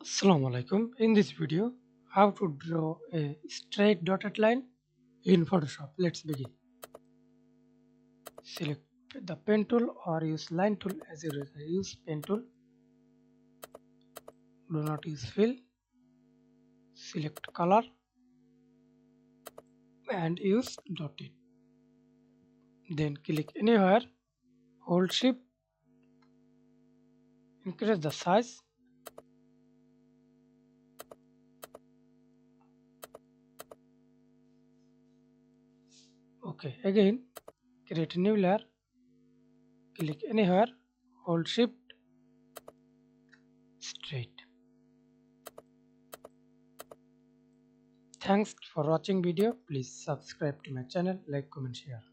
Assalamu alaikum. In this video, how to draw a straight dotted line in Photoshop. Let's begin. Select the pen tool or use line tool as you use pen tool. Do not use fill. Select color and use dotted. Then click anywhere. Hold shift. Increase the size. Okay. Again, create a new layer. Click anywhere. Hold shift. Straight. Thanks for watching video. Please subscribe to my channel, like, comment, share.